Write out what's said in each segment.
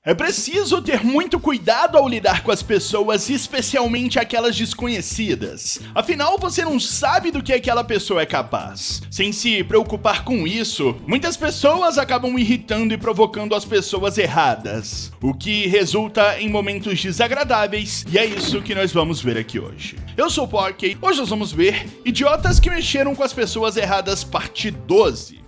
É preciso ter muito cuidado ao lidar com as pessoas, especialmente aquelas desconhecidas. Afinal, você não sabe do que aquela pessoa é capaz. Sem se preocupar com isso, muitas pessoas acabam irritando e provocando as pessoas erradas, o que resulta em momentos desagradáveis, e é isso que nós vamos ver aqui hoje. Eu sou o Porky, hoje nós vamos ver Idiotas que Mexeram com as Pessoas Erradas, parte 12.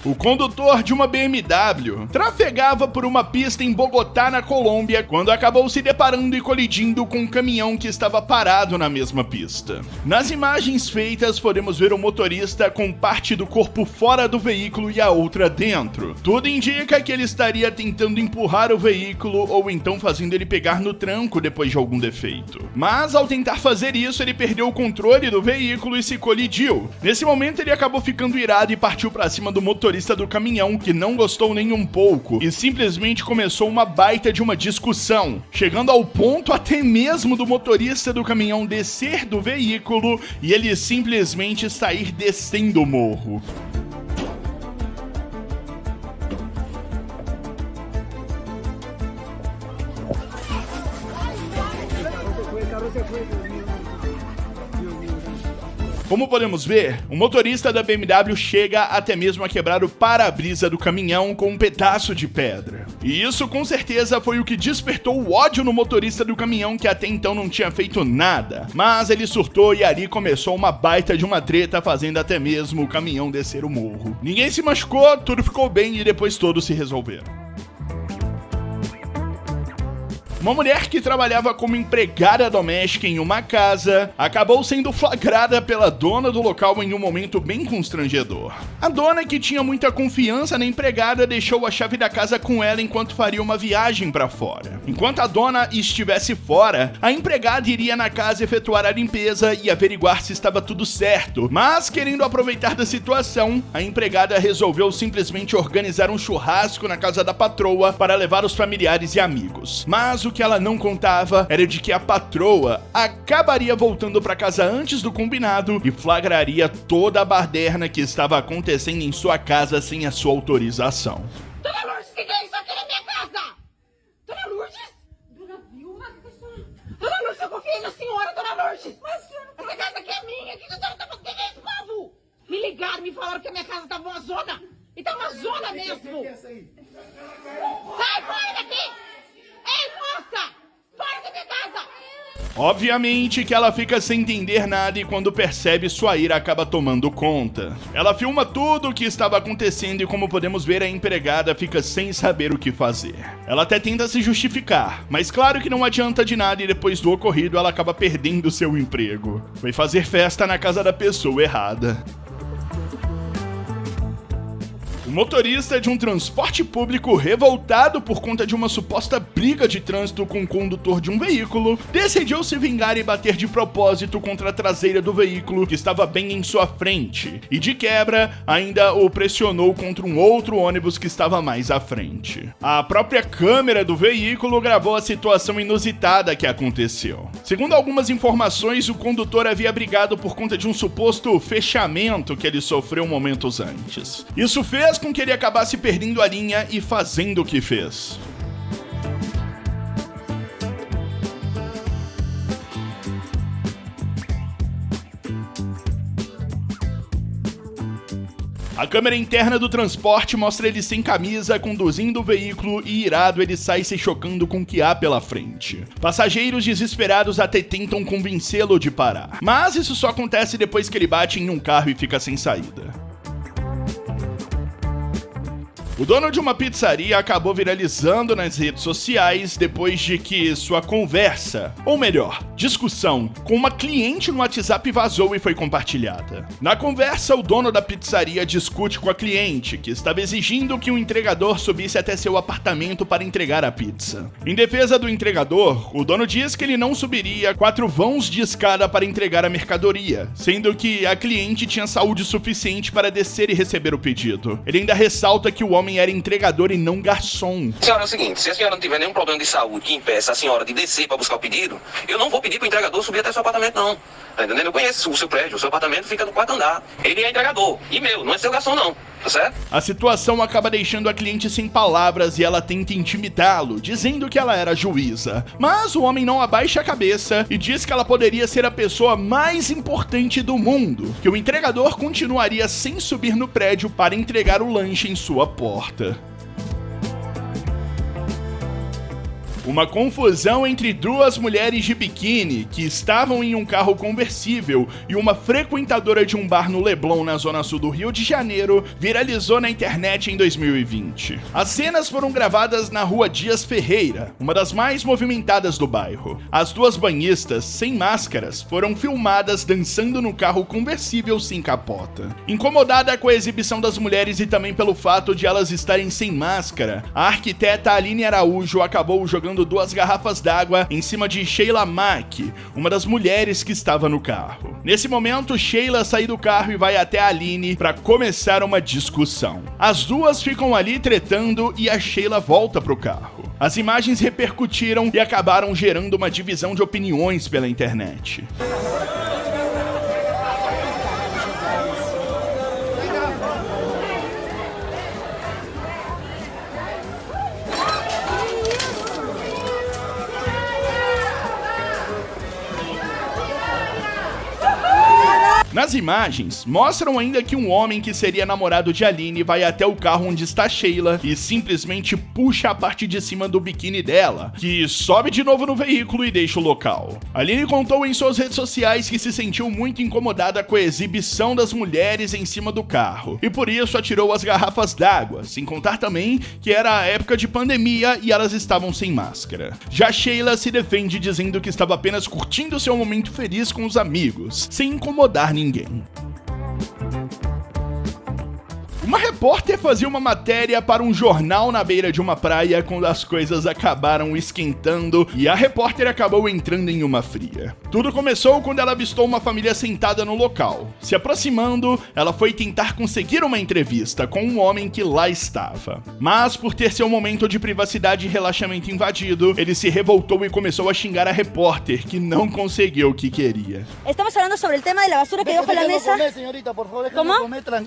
O condutor de uma BMW trafegava por uma pista em Bogotá, na Colômbia, quando acabou se deparando e colidindo com um caminhão que estava parado na mesma pista. Nas imagens feitas, podemos ver o motorista com parte do corpo fora do veículo e a outra dentro. Tudo indica que ele estaria tentando empurrar o veículo ou então fazendo ele pegar no tranco depois de algum defeito. Mas ao tentar fazer isso, ele perdeu o controle do veículo e se colidiu. Nesse momento, ele acabou ficando irado e partiu para cima do motorista do caminhão, que não gostou nem um pouco e simplesmente começou uma baita de uma discussão, chegando ao ponto até mesmo do motorista do caminhão descer do veículo e ele simplesmente sair descendo o morro. Como podemos ver, o motorista da BMW chega até mesmo a quebrar o para-brisa do caminhão com um pedaço de pedra. E isso com certeza foi o que despertou o ódio no motorista do caminhão, que até então não tinha feito nada. Mas ele surtou e ali começou uma baita de uma treta, fazendo até mesmo o caminhão descer o morro. Ninguém se machucou, tudo ficou bem e depois todos se resolveram. Uma mulher que trabalhava como empregada doméstica em uma casa acabou sendo flagrada pela dona do local em um momento bem constrangedor. A dona, que tinha muita confiança na empregada, deixou a chave da casa com ela enquanto faria uma viagem para fora. Enquanto a dona estivesse fora, a empregada iria na casa efetuar a limpeza e averiguar se estava tudo certo, mas querendo aproveitar da situação, a empregada resolveu simplesmente organizar um churrasco na casa da patroa para levar os familiares e amigos. Mas o que ela não contava era de que a patroa acabaria voltando para casa antes do combinado e flagraria toda a baderna que estava acontecendo em sua casa sem a sua autorização. Dona Lourdes, o que é isso aqui na minha casa? Dona Lourdes? Dona Vilma? Dona Lourdes, eu confiei na senhora, Dona Lourdes. Mas essa casa aqui é minha, o que a senhora tá fazendo? O que é isso, povo? Me ligaram, me falaram que a minha casa tava uma zona. E tá uma zona mesmo. Sai fora daqui! Ei, moça! Fora da minha casa! Obviamente que ela fica sem entender nada e quando percebe, sua ira acaba tomando conta. Ela filma tudo o que estava acontecendo e, como podemos ver, a empregada fica sem saber o que fazer. Ela até tenta se justificar, mas claro que não adianta de nada e depois do ocorrido ela acaba perdendo seu emprego. Foi fazer festa na casa da pessoa errada. O motorista de um transporte público, revoltado por conta de uma suposta briga de trânsito com o condutor de um veículo, decidiu se vingar e bater de propósito contra a traseira do veículo que estava bem em sua frente, e de quebra ainda o pressionou contra um outro ônibus que estava mais à frente. A própria câmera do veículo gravou a situação inusitada que aconteceu. Segundo algumas informações, o condutor havia brigado por conta de um suposto fechamento que ele sofreu momentos antes. Isso fez com que ele acabasse perdendo a linha e fazendo o que fez. A câmera interna do transporte mostra ele sem camisa, conduzindo o veículo e, irado, ele sai se chocando com o que há pela frente. Passageiros desesperados até tentam convencê-lo de parar, mas isso só acontece depois que ele bate em um carro e fica sem saída. O dono de uma pizzaria acabou viralizando nas redes sociais depois de que sua conversa, ou melhor, discussão, com uma cliente no WhatsApp vazou e foi compartilhada. Na conversa, o dono da pizzaria discute com a cliente, que estava exigindo que o entregador subisse até seu apartamento para entregar a pizza. Em defesa do entregador, o dono diz que ele não subiria 4 vãos de escada para entregar a mercadoria, sendo que a cliente tinha saúde suficiente para descer e receber o pedido. Ele ainda ressalta que o homem era entregador e não garçom. Senhora, é o seguinte, se a senhora não tiver nenhum problema de saúde que impeça a senhora de descer para buscar o pedido, eu não vou pedir pedir pro entregador subir até seu apartamento, não. Tá entendendo? Eu conheço o seu prédio, o seu apartamento fica no 4º andar. Ele é entregador. E meu, não é seu garçom, não. Tá certo? A situação acaba deixando a cliente sem palavras e ela tenta intimidá-lo, dizendo que ela era juíza. Mas o homem não abaixa a cabeça e diz que ela poderia ser a pessoa mais importante do mundo, que o entregador continuaria sem subir no prédio para entregar o lanche em sua porta. Uma confusão entre duas mulheres de biquíni que estavam em um carro conversível e uma frequentadora de um bar no Leblon, na zona sul do Rio de Janeiro, viralizou na internet em 2020. As cenas foram gravadas na rua Dias Ferreira, uma das mais movimentadas do bairro. As duas banhistas, sem máscaras, foram filmadas dançando no carro conversível sem capota. Incomodada com a exibição das mulheres e também pelo fato de elas estarem sem máscara, a arquiteta Aline Araújo acabou jogando 2 garrafas d'água em cima de Sheila Mack, uma das mulheres que estava no carro. Nesse momento, Sheila sai do carro e vai até a Aline para começar uma discussão. As duas ficam ali tretando e a Sheila volta pro carro. As imagens repercutiram e acabaram gerando uma divisão de opiniões pela internet. Nas imagens, mostram ainda que um homem que seria namorado de Aline vai até o carro onde está Sheila e simplesmente puxa a parte de cima do biquíni dela, que sobe de novo no veículo e deixa o local. Aline contou em suas redes sociais que se sentiu muito incomodada com a exibição das mulheres em cima do carro e por isso atirou as garrafas d'água, sem contar também que era a época de pandemia e elas estavam sem máscara. Já Sheila se defende dizendo que estava apenas curtindo seu momento feliz com os amigos, sem incomodar ninguém. Uma repórter fazia uma matéria para um jornal na beira de uma praia quando as coisas acabaram esquentando e a repórter acabou entrando em uma fria. Tudo começou quando ela avistou uma família sentada no local. Se aproximando, ela foi tentar conseguir uma entrevista com um homem que lá estava. Mas, por ter seu momento de privacidade e relaxamento invadido, ele se revoltou e começou a xingar a repórter, que não conseguiu o que queria. Estamos falando sobre el tema de la basura que dejo en la mesa. Comer, señorita, por favor, ¿Cómo?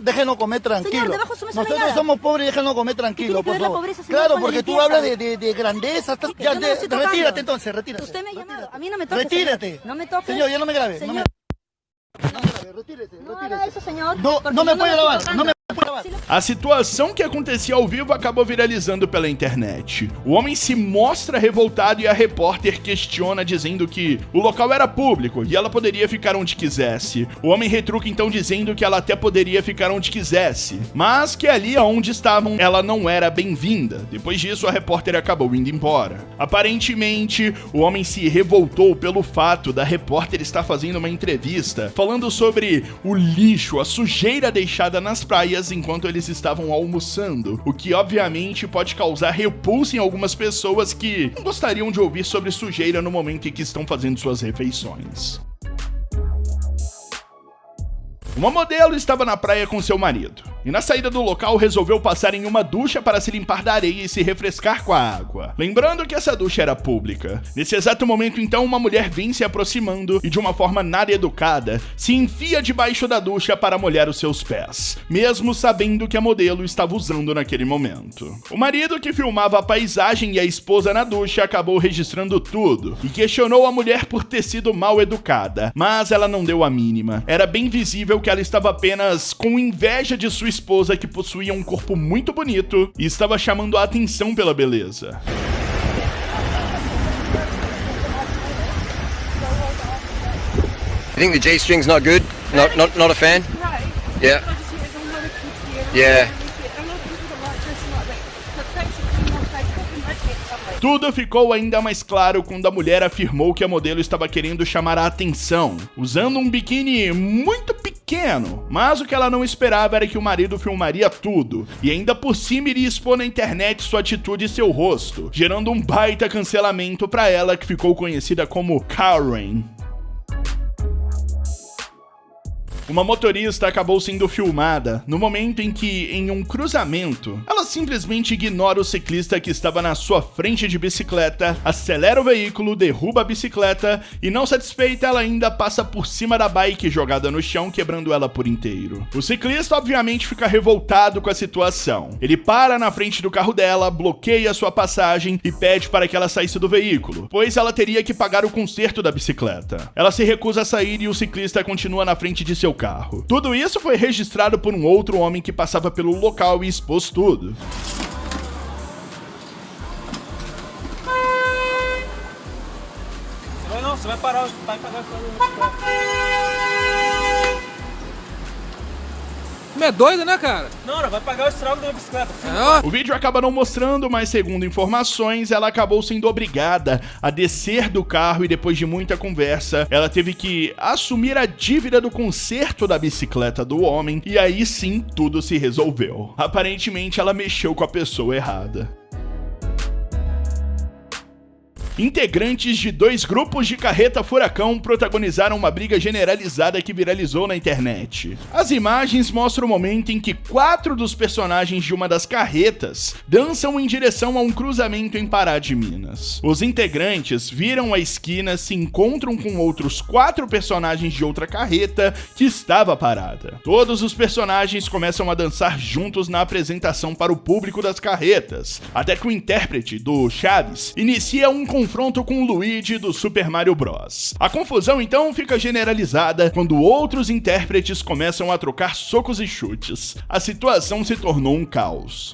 Déjenos comer tranquilo. Señor, debajo de su mesa no hay Nosotros nada. somos pobres y déjenos comer tranquilo, ¿Qué tiene que por ver la favor. pobreza, señor, Claro, con la porque tú limpieza? hablas de grandeza. Que yo no lo estoy tocando. Retírate entonces, retírate. Usted me ha llamado. A mí no me toque. Retírate. Señor. No me toque. Señor, ya no me grabe. Señor. Retírese, No haga eso, señor. No, porque no me yo puede lo estoy grabar, tocando. no me puede grabar. A situação que acontecia ao vivo acabou viralizando pela internet. O homem se mostra revoltado e a repórter questiona dizendo que o local era público e ela poderia ficar onde quisesse. O homem retruca então dizendo que ela até poderia ficar onde quisesse, mas que ali onde estavam ela não era bem-vinda. Depois disso, a repórter acabou indo embora. Aparentemente, o homem se revoltou pelo fato da repórter estar fazendo uma entrevista falando sobre o lixo, a sujeira deixada nas praias enquanto eles estavam almoçando, o que obviamente pode causar repulso em algumas pessoas que não gostariam de ouvir sobre sujeira no momento em que estão fazendo suas refeições. Uma modelo estava na praia com seu marido, e na saída do local resolveu passar em uma ducha para se limpar da areia e se refrescar com a água. Lembrando que essa ducha era pública. Nesse exato momento, então, uma mulher vem se aproximando e, de uma forma nada educada, se enfia debaixo da ducha para molhar os seus pés, mesmo sabendo que a modelo estava usando naquele momento. O marido, que filmava a paisagem e a esposa na ducha, acabou registrando tudo e questionou a mulher por ter sido mal educada, mas ela não deu a mínima. Era bem visível que ela estava apenas com inveja de sua esposa, que possuía um corpo muito bonito e estava chamando a atenção pela beleza. You think the G-string's not good? Not a fan? Yeah. Yeah. Tudo ficou ainda mais claro quando a mulher afirmou que a modelo estava querendo chamar a atenção, usando um biquíni muito pequeno, mas o que ela não esperava era que o marido filmaria tudo, e ainda por cima iria expor na internet sua atitude e seu rosto, gerando um baita cancelamento para ela, que ficou conhecida como Karen. Uma motorista acabou sendo filmada no momento em que, em um cruzamento, ela simplesmente ignora o ciclista que estava na sua frente de bicicleta, acelera o veículo, derruba a bicicleta e, não satisfeita, ela ainda passa por cima da bike jogada no chão, quebrando ela por inteiro. O ciclista obviamente fica revoltado com a situação. Ele para na frente do carro dela, bloqueia sua passagem e pede para que ela saísse do veículo, pois ela teria que pagar o conserto da bicicleta. Ela se recusa a sair e o ciclista continua na frente de seu carro. Tudo isso foi registrado por um outro homem que passava pelo local e expôs tudo. Você vai parar, vai pagar é doido, né, cara? Não, vai pagar o estrago da minha bicicleta. O vídeo acaba não mostrando, mas segundo informações, ela acabou sendo obrigada a descer do carro e depois de muita conversa, ela teve que assumir a dívida do conserto da bicicleta do homem e aí sim tudo se resolveu. Aparentemente ela mexeu com a pessoa errada. Integrantes de 2 grupos de carreta furacão protagonizaram uma briga generalizada que viralizou na internet. As imagens mostram o momento em que 4 dos personagens de uma das carretas dançam em direção a um cruzamento em Pará de Minas. Os integrantes viram a esquina, se encontram com outros 4 personagens de outra carreta que estava parada. Todos os personagens começam a dançar juntos na apresentação para o público das carretas, até que o intérprete do Chaves inicia um confronto com o Luigi do Super Mario Bros. A confusão então fica generalizada quando outros intérpretes começam a trocar socos e chutes. A situação se tornou um caos.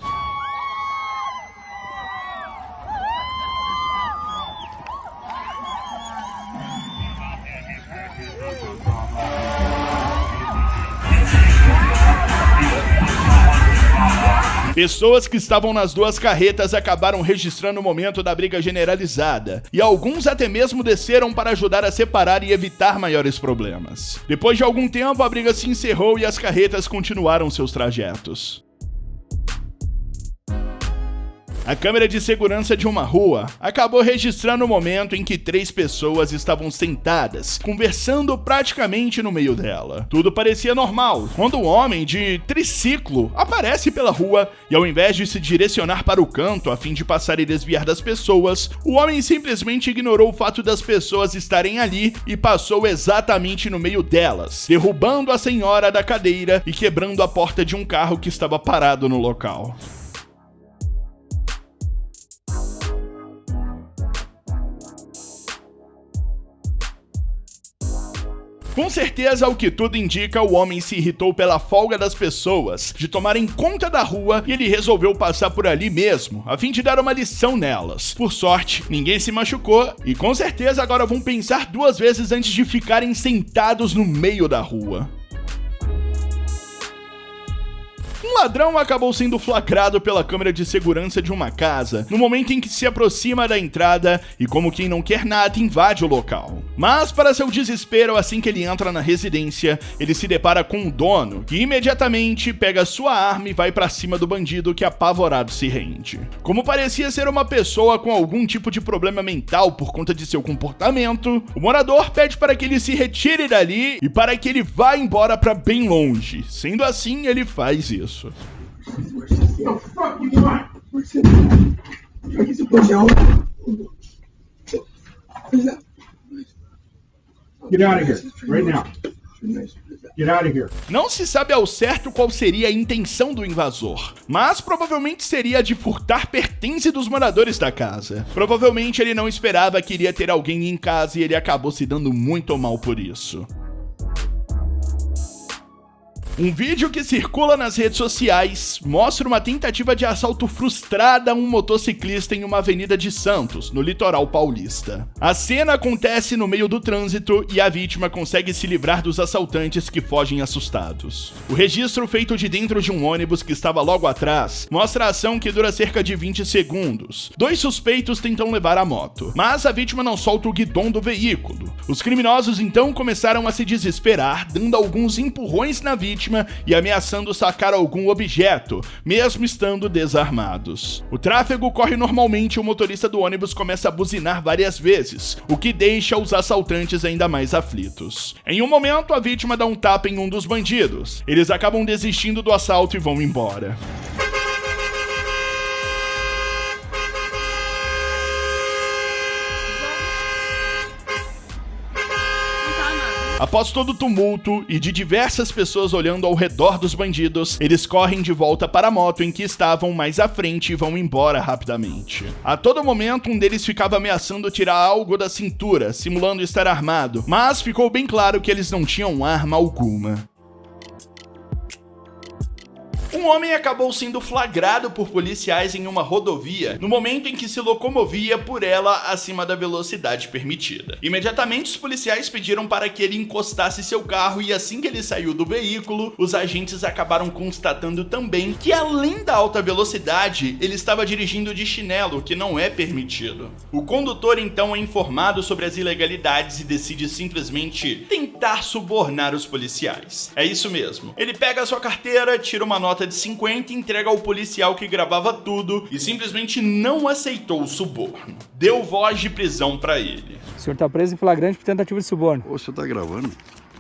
Pessoas que estavam nas 2 carretas acabaram registrando o momento da briga generalizada, e alguns até mesmo desceram para ajudar a separar e evitar maiores problemas. Depois de algum tempo, a briga se encerrou e as carretas continuaram seus trajetos. A câmera de segurança de uma rua acabou registrando o momento em que 3 pessoas estavam sentadas, conversando praticamente no meio dela. Tudo parecia normal, quando um homem de triciclo aparece pela rua e, ao invés de se direcionar para o canto a fim de passar e desviar das pessoas, o homem simplesmente ignorou o fato das pessoas estarem ali e passou exatamente no meio delas, derrubando a senhora da cadeira e quebrando a porta de um carro que estava parado no local. Com certeza, ao que tudo indica, o homem se irritou pela folga das pessoas de tomarem conta da rua e ele resolveu passar por ali mesmo, a fim de dar uma lição nelas. Por sorte, ninguém se machucou e com certeza agora vão pensar 2 vezes antes de ficarem sentados no meio da rua. Um ladrão acabou sendo flagrado pela câmera de segurança de uma casa no momento em que se aproxima da entrada e, como quem não quer nada, invade o local. Mas, para seu desespero, assim que ele entra na residência, ele se depara com o dono, que imediatamente pega sua arma e vai pra cima do bandido, que apavorado se rende. Como parecia ser uma pessoa com algum tipo de problema mental por conta de seu comportamento, o morador pede para que ele se retire dali e para que ele vá embora pra bem longe. Sendo assim, ele faz isso. Get out of here, right now. Get out of here. Não se sabe ao certo qual seria a intenção do invasor, mas provavelmente seria a de furtar pertences dos moradores da casa. Provavelmente ele não esperava que iria ter alguém em casa e ele acabou se dando muito mal por isso. Um vídeo que circula nas redes sociais mostra uma tentativa de assalto frustrada a um motociclista em uma avenida de Santos, no litoral paulista. A cena acontece no meio do trânsito e a vítima consegue se livrar dos assaltantes que fogem assustados. O registro feito de dentro de um ônibus que estava logo atrás mostra a ação que dura cerca de 20 segundos. 2 suspeitos tentam levar a moto, mas a vítima não solta o guidão do veículo. Os criminosos então começaram a se desesperar, dando alguns empurrões na vítima e ameaçando sacar algum objeto, mesmo estando desarmados. O tráfego corre normalmente e o motorista do ônibus começa a buzinar várias vezes, o que deixa os assaltantes ainda mais aflitos. Em um momento, a vítima dá um tapa em um dos bandidos. Eles acabam desistindo do assalto e vão embora. Após todo o tumulto e de diversas pessoas olhando ao redor dos bandidos, eles correm de volta para a moto em que estavam mais à frente e vão embora rapidamente. A todo momento, um deles ficava ameaçando tirar algo da cintura, simulando estar armado, mas ficou bem claro que eles não tinham arma alguma. Um homem acabou sendo flagrado por policiais em uma rodovia no momento em que se locomovia por ela acima da velocidade permitida. Imediatamente, os policiais pediram para que ele encostasse seu carro e assim que ele saiu do veículo, os agentes acabaram constatando também que, além da alta velocidade, ele estava dirigindo de chinelo, que não é permitido. O condutor então é informado sobre as ilegalidades e decide simplesmente tentar subornar os policiais. É isso mesmo. Ele pega a sua carteira, tira uma nota de 50 e entrega ao policial que gravava tudo e simplesmente não aceitou o suborno. Deu voz de prisão pra ele. O senhor tá preso em flagrante por tentativa de suborno. Ô, você tá gravando?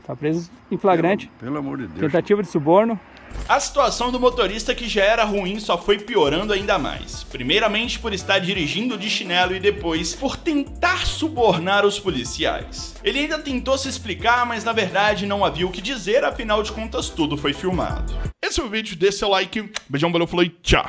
Tá preso em flagrante. Pelo amor de Deus. Tentativa de suborno. A situação do motorista, que já era ruim, só foi piorando ainda mais. Primeiramente por estar dirigindo de chinelo e depois por tentar subornar os policiais. Ele ainda tentou se explicar, mas na verdade não havia o que dizer, afinal de contas tudo foi filmado. Esse é o vídeo, dê seu like, beijão, valeu, falou e tchau!